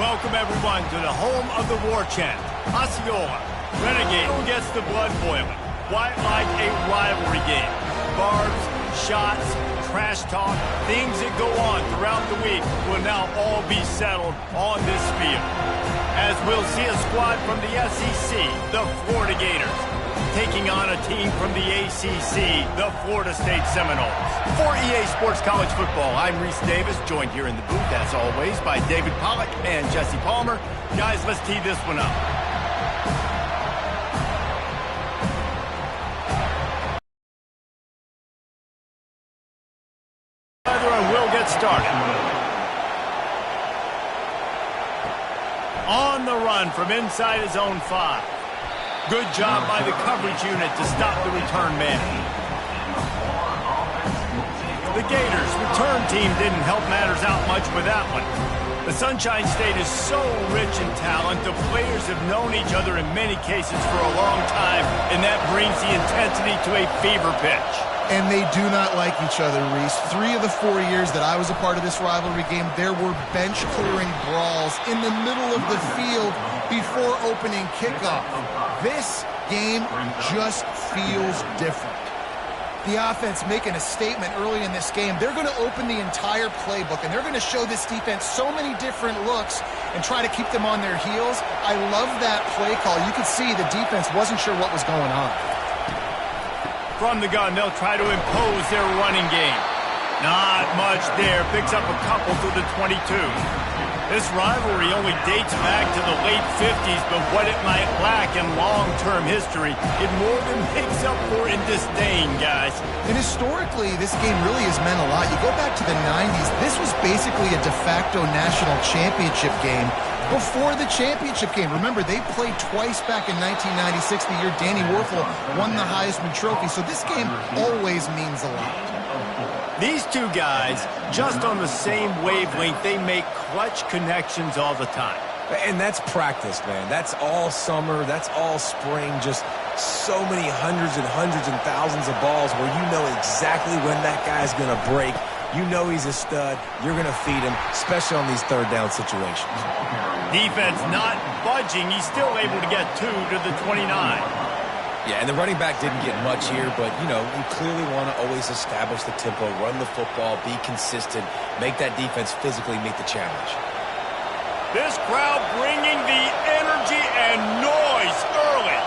Welcome, everyone, to the home of the war chant, Osceola. Renegade gets the blood boiling. Quite like a rivalry game. Barbs, shots, trash talk, things that go on throughout the week will now all be settled on this field. As we'll see a squad from the SEC, the Florida Gators, taking on a team from the ACC, the Florida State Seminoles. For EA Sports College Football, I'm Reese Davis, joined here in the booth, as always, by David Pollack and Jesse Palmer. Guys, let's tee this one up. And we'll get started. On the run from inside his own 5. Good job by the coverage unit to stop the return man. The Gators' return team didn't help matters out much with that one. The Sunshine State is so rich in talent. The players have known each other in many cases for a long time, and that brings the intensity to a fever pitch. And they do not like each other, Reese. 3 of the 4 years that I was a part of this rivalry game, there were bench-clearing brawls in the middle of the field before opening kickoff. This game just feels different. The offense making a statement early in this game. They're going to open the entire playbook, and they're going to show this defense so many different looks and try to keep them on their heels. I love that play call. You could see the defense wasn't sure what was going on. From the gun, they'll try to impose their running game. Not much there. Picks up a couple to the 22. This rivalry only dates back to the late 50s, but what it might lack in long-term history, it more than makes up for in disdain, guys. And historically, this game really has meant a lot. You go back to the 90s, this was basically a de facto national championship game before the championship game. Remember, they played twice back in 1996, the year Danny Werfel won the Heisman Trophy, so this game always means a lot. These two guys, just on the same wavelength, they make clutch connections all the time. And that's practice, man. That's all summer. That's all spring. Just so many hundreds and thousands of balls where you know exactly when that guy's going to break. You know he's a stud. You're going to feed him, especially on these third down situations. Defense not budging. He's still able to get 2 to the 29. Yeah, and the running back didn't get much here, but, you know, you clearly want to always establish the tempo, run the football, be consistent, make that defense physically meet the challenge. This crowd bringing the energy and noise early.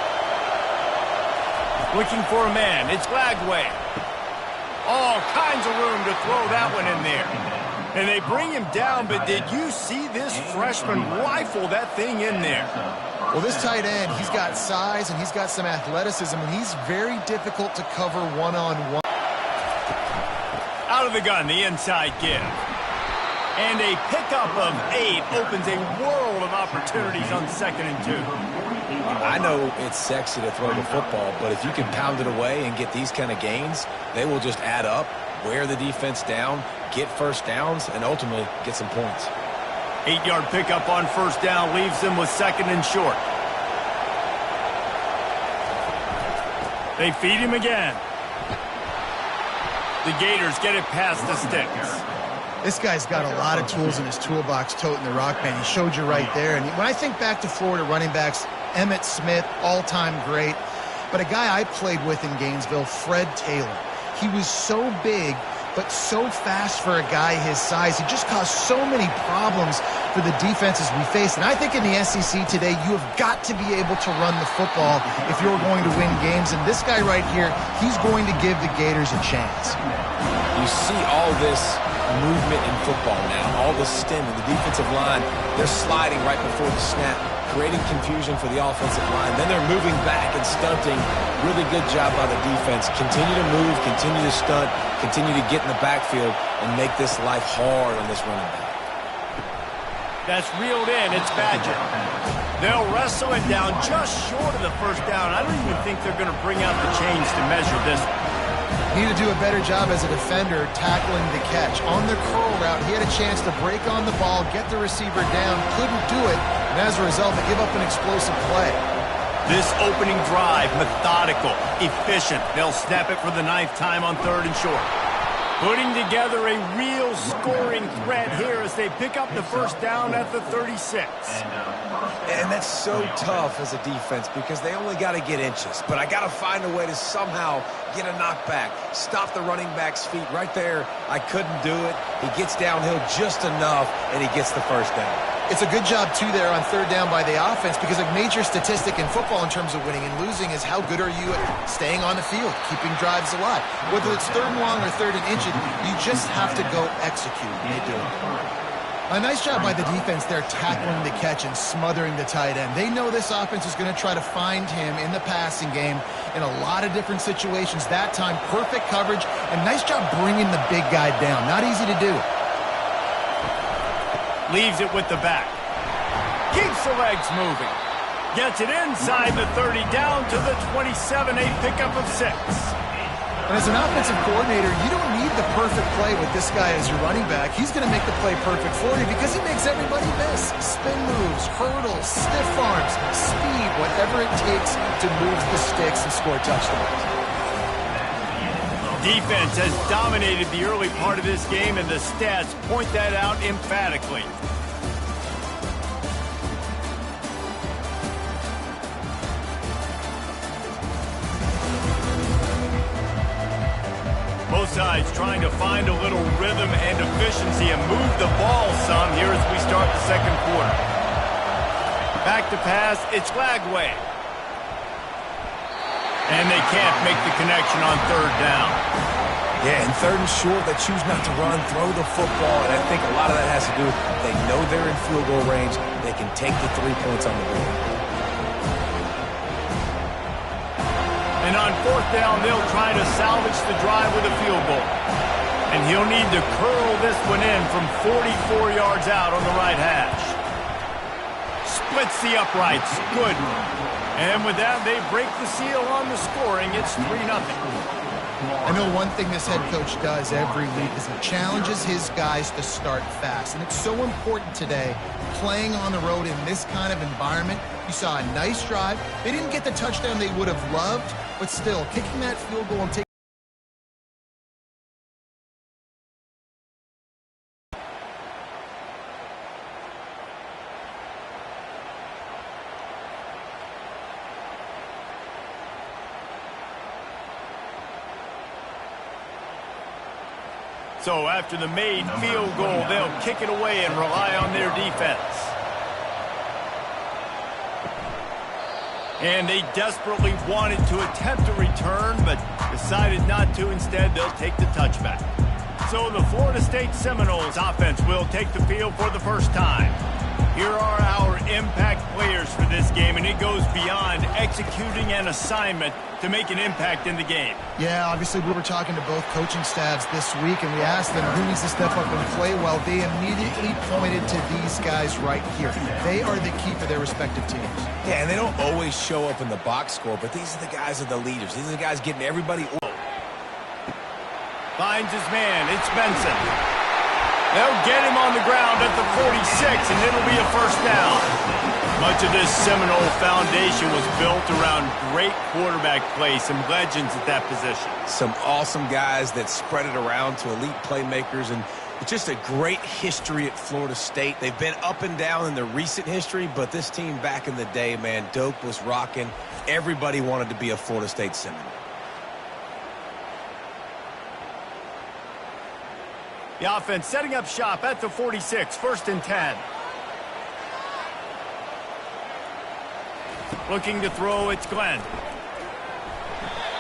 Looking for a man. It's Glagway. All kinds of room to throw that one in there. And they bring him down, but did you see this freshman rifle that thing in there? Well, this tight end, he's got size and he's got some athleticism, and he's very difficult to cover one-on-one. Out of the gun, the inside give. And a pickup of 8 opens a world of opportunities on 2nd and 2. I know it's sexy to throw the football, but if you can pound it away and get these kind of gains, they will just add up, wear the defense down, get first downs, and ultimately get some points. 8-yard pickup on 1st down leaves them with 2nd and short. They feed him again. The Gators get it past the sticks. This guy's got a lot of tools in his toolbox toting the rock, man. He showed you right there. And when I think back to Florida running backs, Emmitt Smith, all-time great. But a guy I played with in Gainesville, Fred Taylor. He was so big, but so fast for a guy his size. He just caused so many problems for the defenses we face. And I think in the SEC today, you have got to be able to run the football if you're going to win games. And this guy right here, he's going to give the Gators a chance. You see all this movement in football now, all the stem in the defensive line. They're sliding right before the snap, creating confusion for the offensive line. Then they're moving back and stunting. Really good job by the defense. Continue to move, continue to stunt, continue to get in the backfield and make this life hard on this running back. That's reeled in. It's Badger. They'll wrestle it down just short of the 1st down. I don't even think they're going to bring out the chains to measure this one. Need to do a better job as a defender tackling the catch. On the curl route, he had a chance to break on the ball, get the receiver down, couldn't do it, and as a result, they give up an explosive play. This opening drive, methodical, efficient. They'll snap it for the 9th time on 3rd and short. Putting together a real scoring threat here as they pick up the first down at the 36. And that's so tough as a defense because they only got to get inches. But I got to find a way to somehow get a knockback, stop the running back's feet right there. I couldn't do it. He gets downhill just enough, and he gets the first down. It's a good job, too, there on third down by the offense because a major statistic in football in terms of winning and losing is how good are you at staying on the field, keeping drives alive. Whether it's third and long or third and inches, you just have to go execute, and they do it. A nice job by the defense there tackling the catch and smothering the tight end. They know this offense is going to try to find him in the passing game in a lot of different situations. That time, perfect coverage, and nice job bringing the big guy down. Not easy to do. Leaves it with the back. Keeps the legs moving. Gets it inside the 30, down to the 27, a pickup of 6. And as an offensive coordinator, you don't need the perfect play with this guy as your running back. He's going to make the play perfect for you because he makes everybody miss. Spin moves, hurdles, stiff arms, speed, whatever it takes to move the sticks and score touchdowns. Defense has dominated the early part of this game, and the stats point that out emphatically. Both sides trying to find a little rhythm and efficiency and move the ball some here as we start the second quarter. Back to pass, it's Lagway. And they can't make the connection on third down. Yeah, and third and short, they choose not to run, throw the football, and I think a lot of that has to do with they know they're in field goal range. They can take the 3 points on the board. And on fourth down, they'll try to salvage the drive with a field goal. And he'll need to curl this one in from 44 yards out on the right hash. Splits the uprights. Good. And with that, they break the seal on the scoring. It's 3-0. I know one thing this head coach does every week is he challenges his guys to start fast. And it's so important today, playing on the road in this kind of environment. You saw a nice drive. They didn't get the touchdown they would have loved, but still, kicking that field goal and taking So after the made field goal, they'll kick it away and rely on their defense. And they desperately wanted to attempt a return, but decided not to. Instead, they'll take the touchback. So the Florida State Seminoles offense will take the field for the first time. Here are our impact players for this game, and it goes beyond executing an assignment to make an impact in the game. Yeah, obviously we were talking to both coaching staffs this week, and we asked them who needs to step up and play well. They immediately pointed to these guys right here. They are the key for their respective teams. Yeah, and they don't always show up in the box score, but these are the guys that are the leaders. These are the guys getting everybody. Finds his man. It's Benson. They'll get him on the ground at the 46, and it'll be a first down. Much of this Seminole foundation was built around great quarterback play, some legends at that position. Some awesome guys that spread it around to elite playmakers, and it's just a great history at Florida State. They've been up and down in the recent history, but this team back in the day, man, Doak was rocking. Everybody wanted to be a Florida State Seminole. The offense setting up shop at the 46, 1st and 10. Looking to throw, it's Glenn.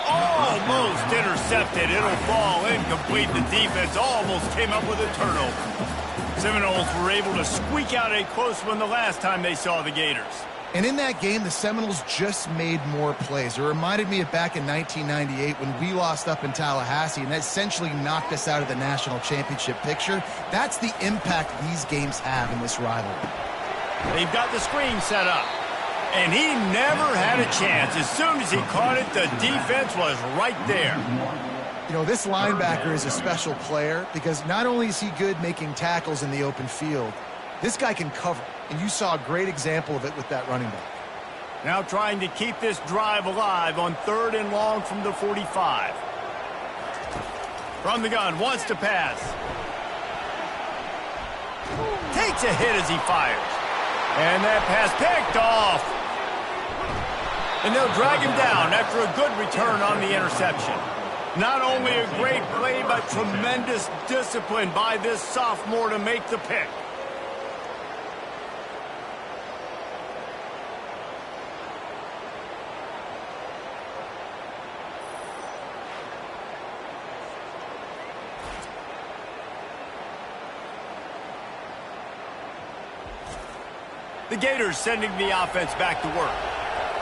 Almost intercepted. It'll fall incomplete. The defense almost came up with a turnover. Seminoles were able to squeak out a close one the last time they saw the Gators. And in that game, the Seminoles just made more plays. It reminded me of back in 1998 when we lost up in Tallahassee, and that essentially knocked us out of the national championship picture. That's the impact these games have in this rivalry. They've got the screen set up, and he never had a chance. As soon as he caught it, the defense was right there. You know, this linebacker is a special player because not only is he good making tackles in the open field, this guy can cover. And you saw a great example of it with that running back. Now trying to keep this drive alive on 3rd and long from the 45. From the gun, wants to pass. Takes a hit as he fires. And that pass picked off. And they'll drag him down after a good return on the interception. Not only a great play, but tremendous discipline by this sophomore to make the pick. The Gators sending the offense back to work.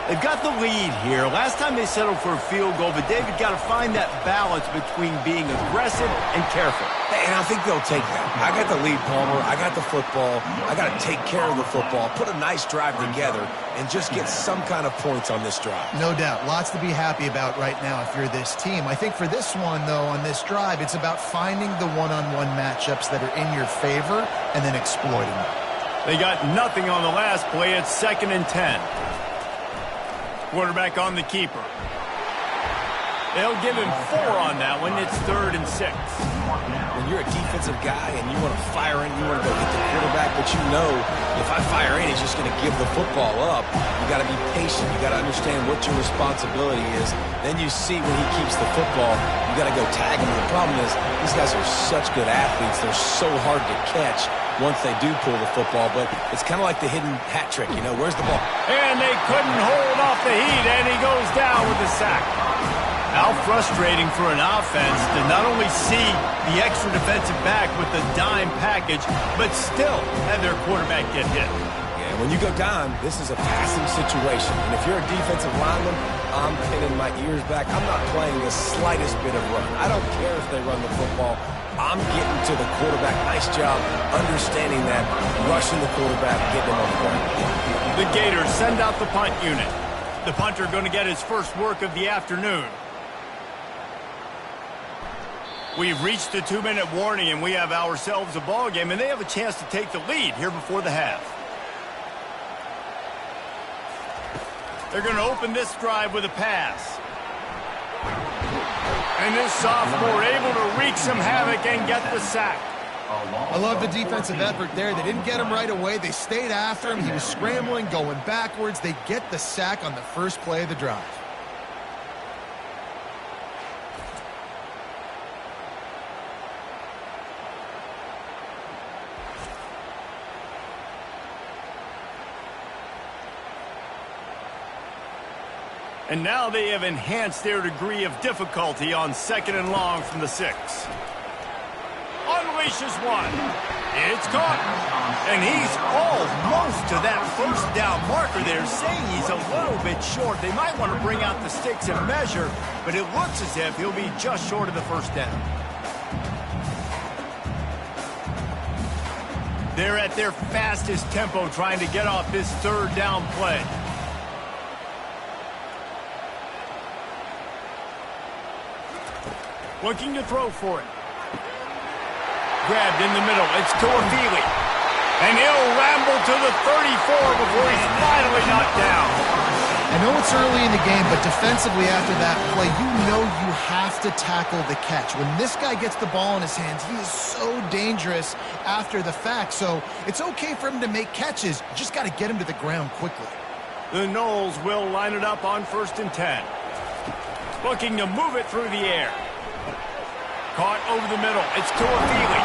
They've got the lead here. Last time they settled for a field goal, but David got to find that balance between being aggressive and careful. And I think they'll take that. I got the lead, Palmer. I got the football. I got to take care of the football, put a nice drive together, and just get some kind of points on this drive. No doubt. Lots to be happy about right now if you're this team. I think for this one, though, on this drive, it's about finding the one-on-one matchups that are in your favor and then exploiting them. They got nothing on the last play. It's 2nd and 10. Quarterback on the keeper. They'll give him 4 on that one. It's 3rd and 6. When you're a defensive guy and you want to fire in, you want to go hit the quarterback, but you know if I fire in, he's just going to give the football up. You got to be patient. You got to understand what your responsibility is. Then you see when he keeps the football, you got to go tag him. The problem is these guys are such good athletes. They're so hard to catch once they do pull the football, but it's kind of like the hidden hat trick, you know, where's the ball? And they couldn't hold off the heat, and he goes down with the sack. How frustrating for an offense to not only see the extra defensive back with the dime package, but still have their quarterback get hit. Yeah, when you go dime, this is a passing situation, and if you're a defensive lineman, I'm pinning my ears back. I'm not playing the slightest bit of run. I don't care if they run the football. I'm getting to the quarterback. Nice job understanding that, rushing the quarterback, getting him on the ground. The Gators send out the punt unit. The punter going to get his first work of the afternoon. We've reached the 2-minute warning, and we have ourselves a ball game, and they have a chance to take the lead here before the half. They're going to open this drive with a pass. And this sophomore able to wreak some havoc and get the sack. I love the defensive effort there. They didn't get him right away. They stayed after him. He was scrambling, going backwards. They get the sack on the first play of the drive. And now they have enhanced their degree of difficulty on 2nd and long from the 6. Unleashes one. It's caught. And he's almost to that first down marker there, saying he's a little bit short. They might want to bring out the sticks and measure, but it looks as if he'll be just short of the first down. They're at their fastest tempo trying to get off this 3rd down play. Looking to throw for it. Grabbed in the middle. It's Toafili. And he'll ramble to the 34 before he's finally knocked down. I know it's early in the game, but defensively after that play, you know you have to tackle the catch. When this guy gets the ball in his hands, he is so dangerous after the fact. So it's okay for him to make catches. You just got to get him to the ground quickly. The Noles will line it up on 1st and 10. Looking to move it through the air. Caught over the middle. It's Toafili.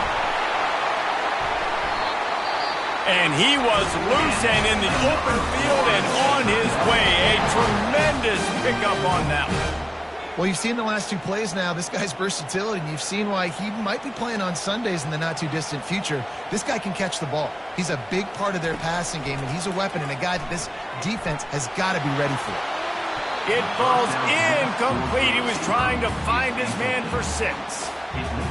And he was loose and in the open field and on his way. A tremendous pickup on that one. Well, you've seen the last 2 plays now. This guy's versatility, and you've seen why he might be playing on Sundays in the not-too-distant future. This guy can catch the ball. He's a big part of their passing game, and he's a weapon and a guy that this defense has got to be ready for. It falls incomplete. He was trying to find his man for 6.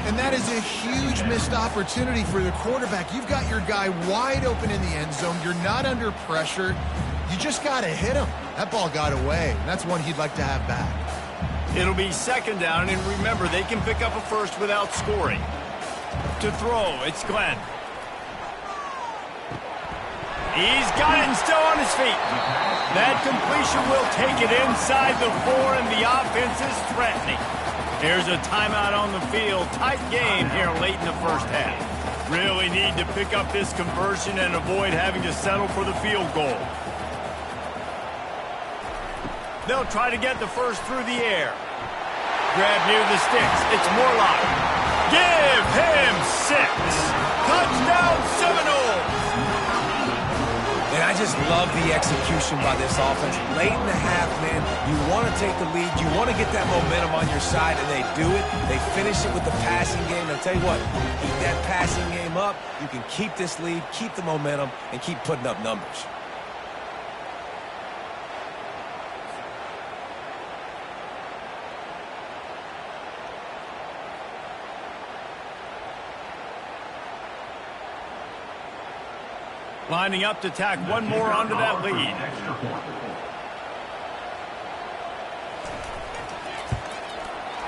And that is a huge missed opportunity for the quarterback. You've got your guy wide open in the end zone. You're not under pressure. You just got to hit him. That ball got away, and that's one he'd like to have back. It'll be 2nd down, and remember, they can pick up a first without scoring. To throw, it's Glenn. He's got it and still on his feet. That completion will take it inside the 4, and the offense is threatening. Here's a timeout on the field. Tight game here late in the first half. Really need to pick up this conversion and avoid having to settle for the field goal. They'll try to get the first through the air. Grab near the sticks. It's Morlock. Give him 6. Touchdown Seminoles. And I just love the execution by this offense. Late in the half, man, you want to take the lead. You want to get that momentum on your side, and they do it. They finish it with the passing game. And I'll tell you what, keep that passing game up. You can keep this lead, keep the momentum, and keep putting up numbers. Lining up to tack one more onto that lead.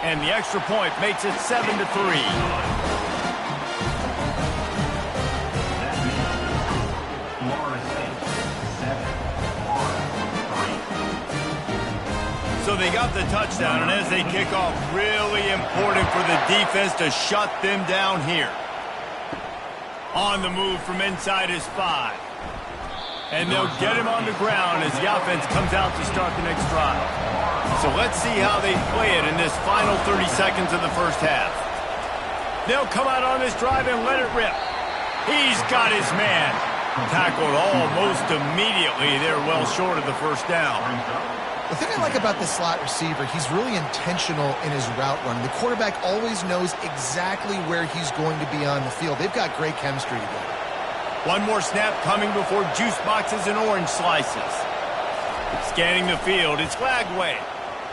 And the extra point makes it 7-3. So they got the touchdown, and as they kick off, really important for the defense to shut them down here. On the move from inside his 5. And they'll get him on the ground as the offense comes out to start the next drive. So let's see how they play it in this final 30 seconds of the first half. They'll come out on this drive and let it rip. He's got his man. Tackled almost immediately. They're well short of the first down. The thing I like about this slot receiver, he's really intentional in his route running. The quarterback always knows exactly where he's going to be on the field. They've got great chemistry together. One more snap coming before juice boxes and orange slices. Scanning the field, it's Lagway.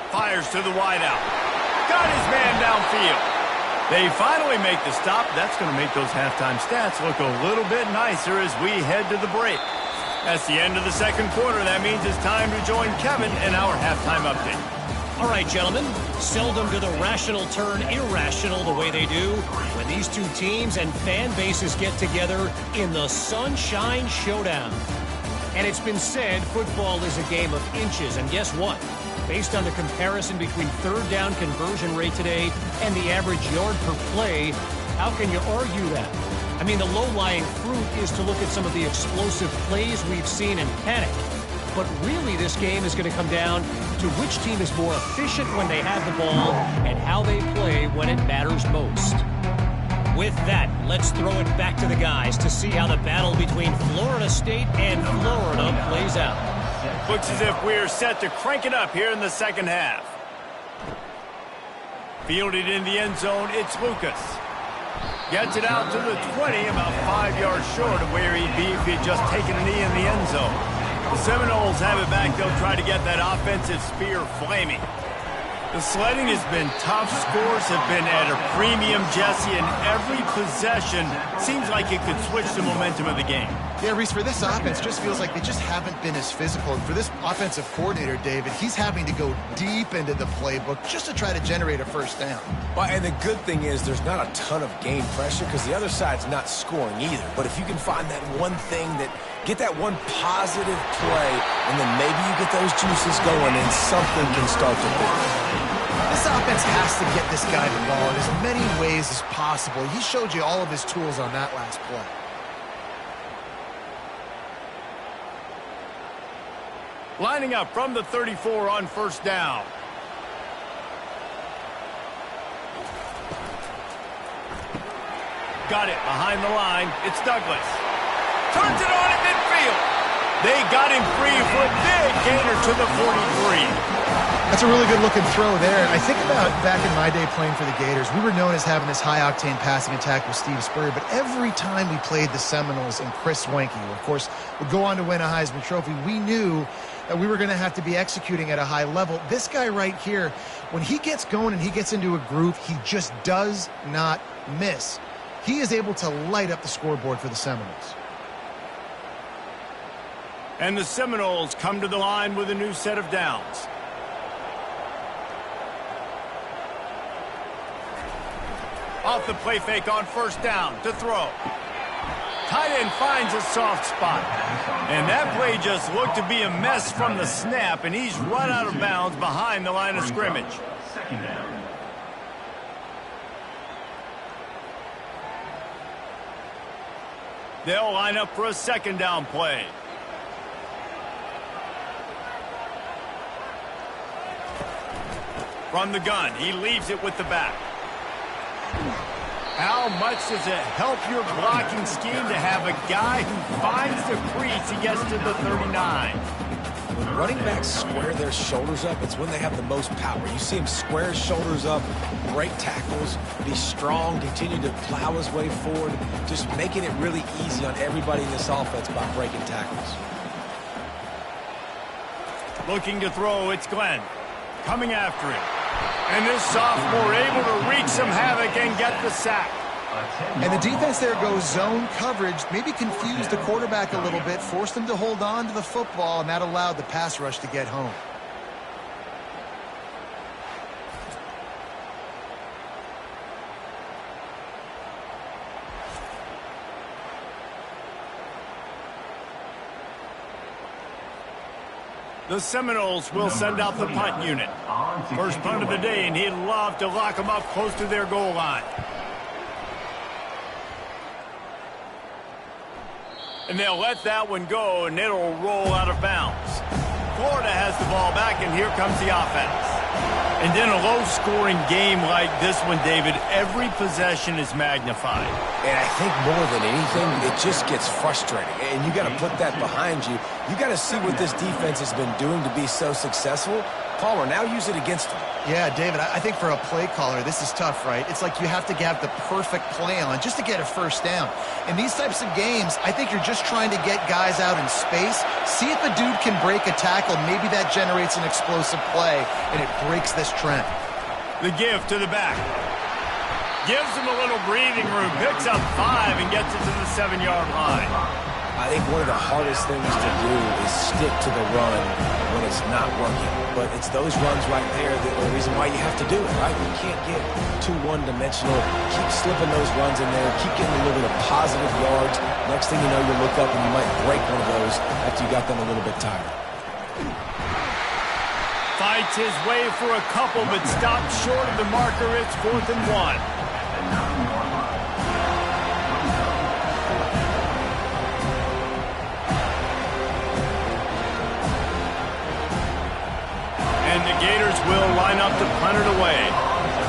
Fires to the wideout. Got his man downfield. They finally make the stop. That's going to make those halftime stats look a little bit nicer as we head to the break. That's the end of the second quarter. That means it's time to join Kevin in our halftime update. All right, gentlemen. Seldom do the rational turn irrational the way they do when these two teams and fan bases get together in the Sunshine Showdown. And it's been said football is a game of inches. And guess what? Based on the comparison between third down conversion rate today and the average yard per play, how can you argue that? I mean, the low-lying fruit is to look at some of the explosive plays we've seen and panic. But really, this game is going to come down to which team is more efficient when they have the ball and how they play when it matters most. With that, let's throw it back to the guys to see how the battle between Florida State and Florida plays out. Looks as if we're set to crank it up here in the second half. Fielded in the end zone, it's Lucas. Gets it out to the 20, about 5 yards short of where he'd be if he'd just taken a knee in the end zone. The Seminoles have it back. They'll try to get that offensive spear flaming. The sledding has been tough. Scores have been at a premium, Jesse, and every possession seems like it could switch the momentum of the game. Yeah, Reese, for this offense, just feels like they just haven't been as physical. And for this offensive coordinator, David, he's having to go deep into the playbook just to try to generate a first down. Well, and the good thing is there's not a ton of game pressure because the other side's not scoring either. But if you can find that one thing that get that one positive play, and then maybe you get those juices going and something can start to build. This offense has to get this guy the ball in as many ways as possible. He showed you all of his tools on that last play. Lining up from the 34 on first down. Got it behind the line. It's Douglas. Turns it on at midfield. They got him free for a big gainer to the 43. That's a really good looking throw there. I think about back in my day playing for the Gators, we were known as having this high-octane passing attack with Steve Spurrier, but every time we played the Seminoles and Chris Wenke, who of course would go on to win a Heisman Trophy, we knew that we were going to have to be executing at a high level. This guy right here, when he gets going and he gets into a groove, he just does not miss. He is able to light up the scoreboard for the Seminoles. And the Seminoles come to the line with a new set of downs. Off the play fake on first down to throw. Tight end finds a soft spot. And that play just looked to be a mess from the snap, and he's run out of bounds behind the line of scrimmage. They'll line up for a second down play. From the gun, he leaves it with the back. How much does it help your blocking scheme to have a guy who finds the crease? He gets to the 39. When running backs square their shoulders up, it's when they have the most power. You see him square his shoulders up, break tackles, be strong, continue to plow his way forward, just making it really easy on everybody in this offense by breaking tackles. Looking to throw, it's Glenn. Coming after him. And this sophomore able to wreak some havoc and get the sack. And the defense there goes zone coverage, maybe confused the quarterback a little bit, forced him to hold on to the football, and that allowed the pass rush to get home. The Seminoles will send out the punt unit. First punt of the day, and he'd love to lock them up close to their goal line. And they'll let that one go, and it'll roll out of bounds. Florida has the ball back, and here comes the offense. And in a low-scoring game like this one, David, every possession is magnified. And I think more than anything, it just gets frustrating. And you got to put that behind you. You got to see what this defense has been doing to be so successful. Palmer, now use it against them. Yeah, David, I think for a play caller, this is tough, right? It's like you have to have the perfect play on just to get a first down. In these types of games, I think you're just trying to get guys out in space, see if a dude can break a tackle. Maybe that generates an explosive play, and it breaks this trend. The give to the back. Gives him a little breathing room, picks up 5 and gets it to the 7-yard line. I think one of the hardest things to do is stick to the run when it's not working. But it's those runs right there that are the reason why you have to do it, right? You can't get too one-dimensional. Keep slipping those runs in there. Keep getting a little bit of positive yards. Next thing you know, you look up and you might break one of those after you got them a little bit tired. Fights his way for a couple, but stopped short of the marker. It's 4th and 1. And the Gators will line up to punt it away.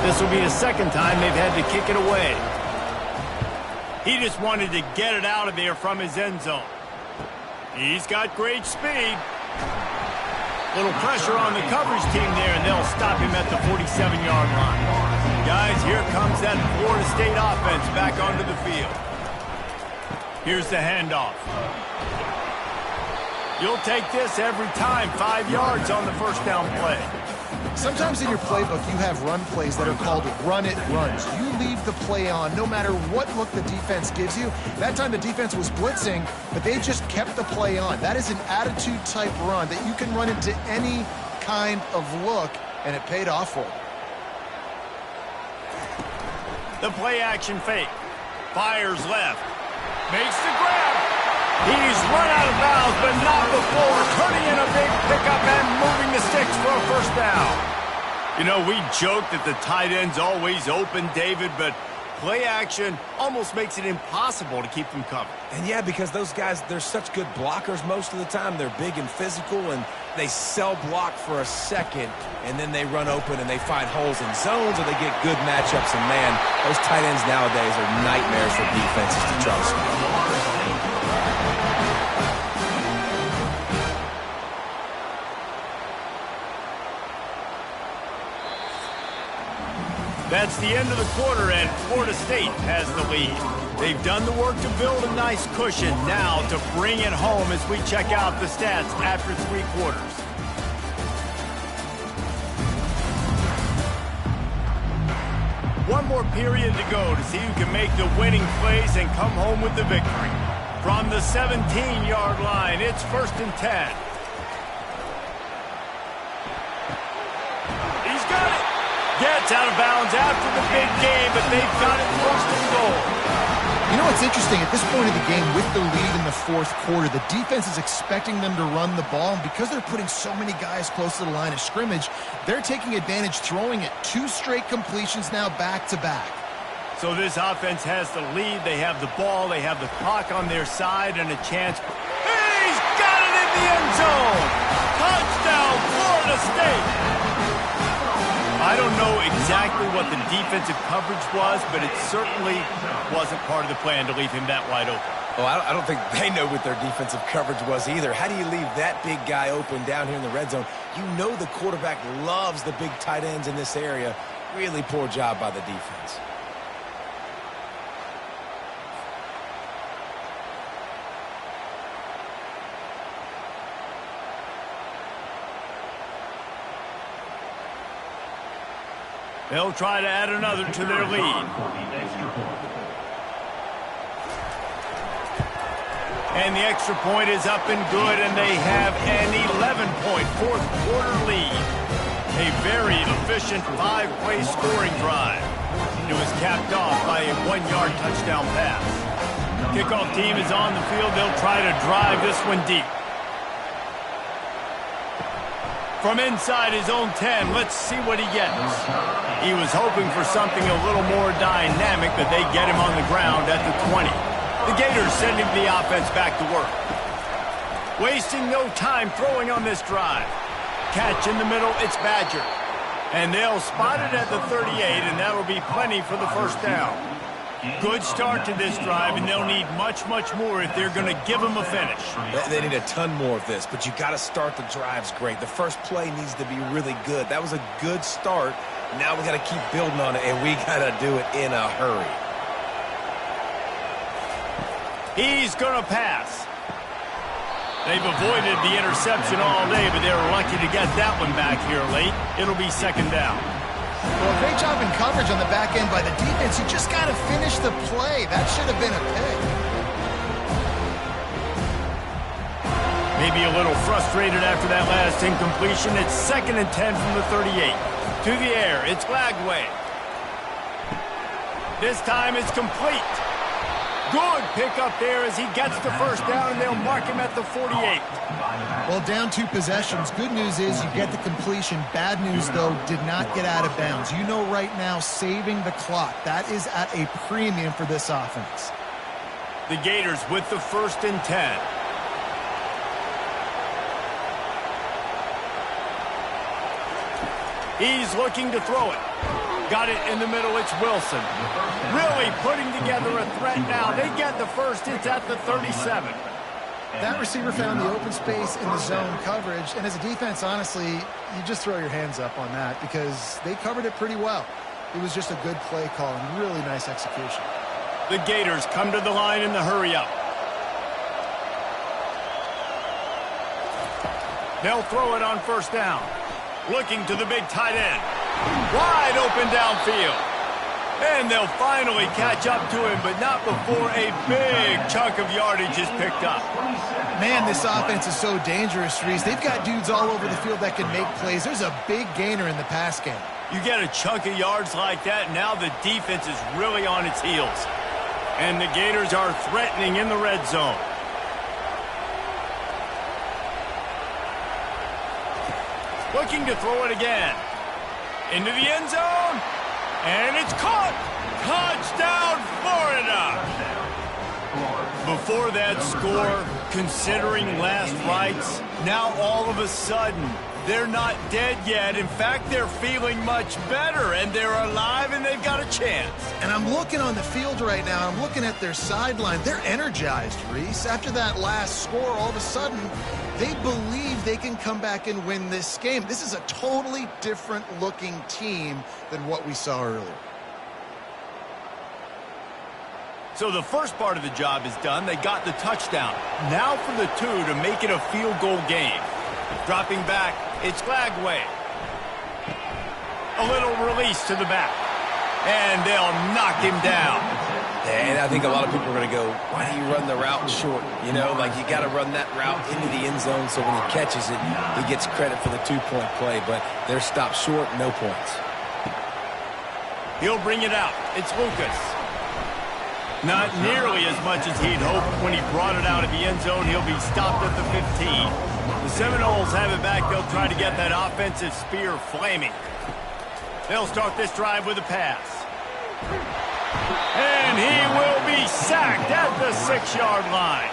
This will be the second time they've had to kick it away. He just wanted to get it out of there from his end zone. He's got great speed. Little pressure on the coverage team there, and they'll stop him at the 47-yard line. Guys, here comes that Florida State offense back onto the field. Here's the handoff. You'll take this every time. 5 yards on the first down play. Sometimes in your playbook, you have run plays that are called run-it runs. You leave the play on no matter what look the defense gives you. That time the defense was blitzing, but they just kept the play on. That is an attitude-type run that you can run into any kind of look, and it paid off for them. The play-action fake. Fires left. Makes the grab. He's run out of bounds, but not before turning in a big pickup and moving the sticks for a first down. You know, we joke that the tight end's always open, David, but play action almost makes it impossible to keep them covered. And yeah, because those guys, they're such good blockers most of the time. They're big and physical, and they sell block for a second, and then they run open and they find holes in zones, or they get good matchups. And man, those tight ends nowadays are nightmares for defenses to try to score. That's the end of the quarter, and Florida State has the lead. They've done the work to build a nice cushion. Now to bring it home as we check out the stats after 3 quarters. One more period to go to see who can make the winning plays and come home with the victory. From the 17-yard line, it's 1st and 10. He's got it. Gets out of bounds after the big game, but they've got it 1st and goal. You know what's interesting? At this point of the game, with the lead in the 4th quarter, the defense is expecting them to run the ball. And because they're putting so many guys close to the line of scrimmage, they're taking advantage, throwing it 2 straight completions now back-to-back. So this offense has the lead. They have the ball. They have the clock on their side and a chance. He's got it in the end zone. Touchdown, Florida State. I don't know exactly what the defensive coverage was, but it certainly wasn't part of the plan to leave him that wide open. Well, I don't think they know what their defensive coverage was either. How do you leave that big guy open down here in the red zone? You know the quarterback loves the big tight ends in this area. Really poor job by the defense. They'll try to add another to their lead. And the extra point is up and good, and they have an 11-point fourth-quarter lead. A very efficient 5-play scoring drive. It was capped off by a 1-yard touchdown pass. Kickoff team is on the field. They'll try to drive this one deep. From inside his own 10, let's see what he gets. He was hoping for something a little more dynamic, but they get him on the ground at the 20. The Gators sending the offense back to work. Wasting no time throwing on this drive. Catch in the middle, it's Badger. And they'll spot it at the 38, and that'll be plenty for the first down. Good start to this drive, and they'll need much, much more if they're going to give them a finish. They need a ton more of this, but you got to start the drives great. The first play needs to be really good. That was a good start. Now we got to keep building on it, and we got to do it in a hurry. He's going to pass. They've avoided the interception all day, but they were lucky to get that one back here late. It'll be second down. Well, great job in coverage on the back end by the defense. You just got to finish the play. That should have been a pick. Maybe a little frustrated after that last incompletion. It's 2nd and 10 from the 38. To the air, it's Glagway. This time it's complete. Good pickup there as he gets the first down, and they'll mark him at the 48. Well, down 2 possessions. Good news is you get the completion. Bad news, though, did not get out of bounds. You know right now, saving the clock. That is at a premium for this offense. The Gators with the 1st and 10. He's looking to throw it. Got it in the middle, it's Wilson. Really putting together a threat now. They get the first, it's at the 37. That receiver found the open space in the zone coverage, and as a defense, honestly, you just throw your hands up on that because they covered it pretty well. It was just a good play call and really nice execution. The Gators come to the line in the hurry-up. They'll throw it on first down. Looking to the big tight end. Wide open downfield. And they'll finally catch up to him, but not before a big chunk of yardage is picked up. Man, this offense is so dangerous, Reese. They've got dudes all over the field that can make plays. There's a big gainer in the pass game. You get a chunk of yards like that, now the defense is really on its heels. And the Gators are threatening in the red zone. Looking to throw it again. Into the end zone. And it's caught. Touchdown, Florida. Before that score, considering last rites, now all of a sudden, they're not dead yet. In fact, they're feeling much better, and they're alive, and they've got a chance. And I'm looking on the field right now. I'm looking at their sideline. They're energized, Reese. After that last score, all of a sudden, they believe they can come back and win this game. This is a totally different-looking team than what we saw earlier. So the first part of the job is done. They got the touchdown. Now for the 2 to make it a field goal game. Dropping back, it's Glagway. A little release to the back. And they'll knock him down. And I think a lot of people are going to go, why do you run the route short? You know, like you got to run that route into the end zone so when he catches it, he gets credit for the 2-point play. But they're stopped short, no points. He'll bring it out. It's Lucas. Not nearly as much as he'd hoped when he brought it out of the end zone. He'll be stopped at the 15. The Seminoles have it back. They'll try to get that offensive spear flaming. They'll start this drive with a pass. And he will be sacked at the 6-yard line.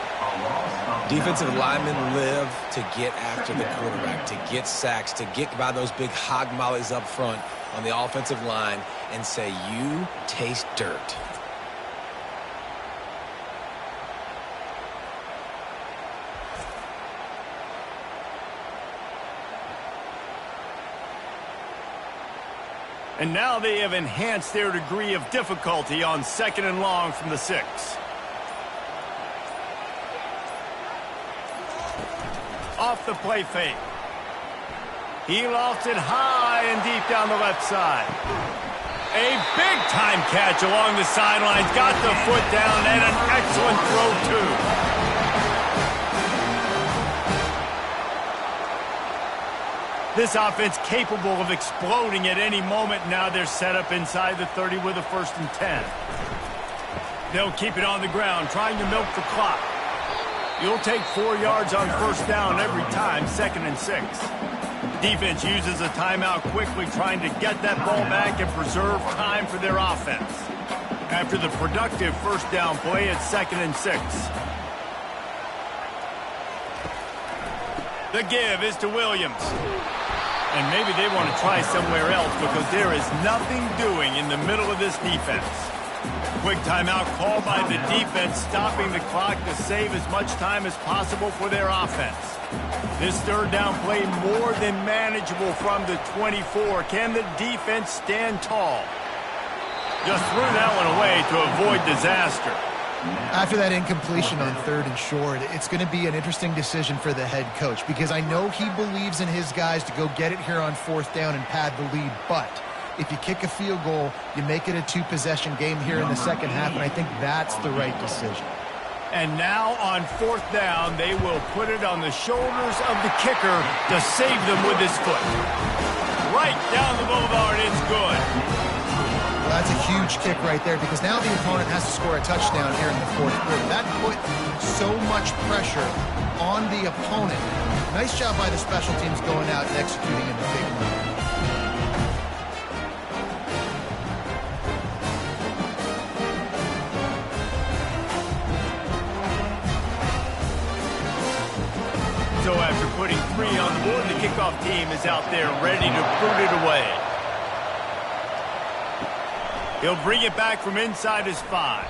Defensive linemen live to get after the quarterback, to get sacks, to get by those big hog mollies up front on the offensive line and say, you taste dirt. And now they have enhanced their degree of difficulty on 2nd and long from the 6. Off the play fake. He lofts it high and deep down the left side. A big-time catch along the sidelines. Got the foot down and an excellent throw, too. This offense capable of exploding at any moment. Now they're set up inside the 30 with a 1st and 10. They'll keep it on the ground, trying to milk the clock. You'll take 4 yards on 1st down every time, 2nd and 6. Defense uses a timeout quickly, trying to get that ball back and preserve time for their offense. After the productive 1st down play, it's 2nd and 6. The give is to Williams. And maybe they want to try somewhere else because there is nothing doing in the middle of this defense. Quick timeout called by the defense, stopping the clock to save as much time as possible for their offense. This 3rd down play more than manageable from the 24. Can the defense stand tall? Just threw that one away to avoid disaster. After that incompletion on 3rd and short, it's going to be an interesting decision for the head coach because I know he believes in his guys to go get it here on 4th down and pad the lead, but if you kick a field goal, you make it a 2-possession game here in the 2nd half, and I think that's the right decision. And now on 4th down, they will put it on the shoulders of the kicker to save them with his foot. Right down the boulevard, it's good. Well, that's a huge kick right there because now the opponent has to score a touchdown here in the 4th quarter. That put so much pressure on the opponent. Nice job by the special teams going out and executing in the big moment. So after putting 3 on the board, the kickoff team is out there ready to put it away. He'll bring it back from inside his 5.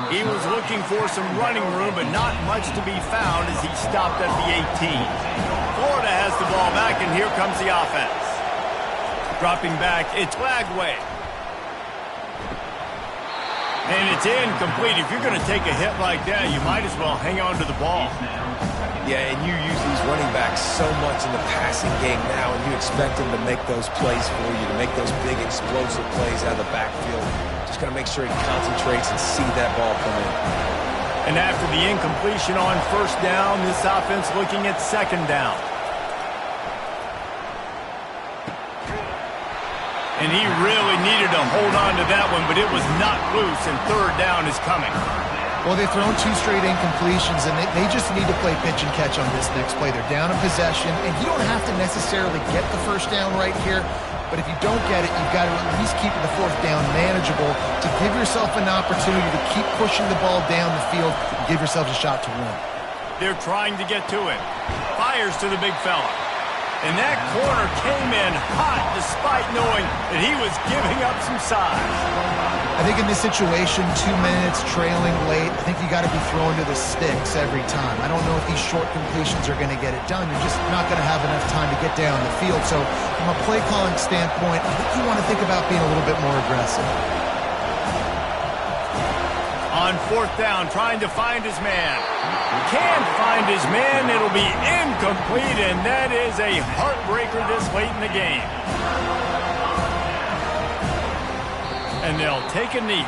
He was looking for some running room, but not much to be found as he stopped at the 18. Florida has the ball back, and here comes the offense. Dropping back, it's Lagway. And it's incomplete. If you're going to take a hit like that, you might as well hang on to the ball. Yeah, and you use these running backs so much in the passing game now, and you expect them to make those plays for you, to make those big explosive plays out of the backfield. Just got to make sure he concentrates and see that ball come in. And after the incompletion on 1st down, this offense looking at 2nd down. And he really needed to hold on to that one, but it was not loose, and 3rd down is coming. Well, they've thrown 2 straight incompletions, and they just need to play pitch and catch on this next play. They're down in possession, and you don't have to necessarily get the 1st down right here, but if you don't get it, you've got to at least keep the 4th down manageable to give yourself an opportunity to keep pushing the ball down the field and give yourselves a shot to win. They're trying to get to it. Fires to the big fella. And that corner came in hot despite knowing that he was giving up some size. I think in this situation, 2 minutes trailing late, I think you got to be throwing to the sticks every time. I don't know if these short completions are going to get it done. You're just not going to have enough time to get down the field. So from a play calling standpoint, I think you want to think about being a little bit more aggressive. On 4th down, trying to find his man. Can't find his man. It'll be incomplete, and that is a heartbreaker this late in the game. And they'll take a knee.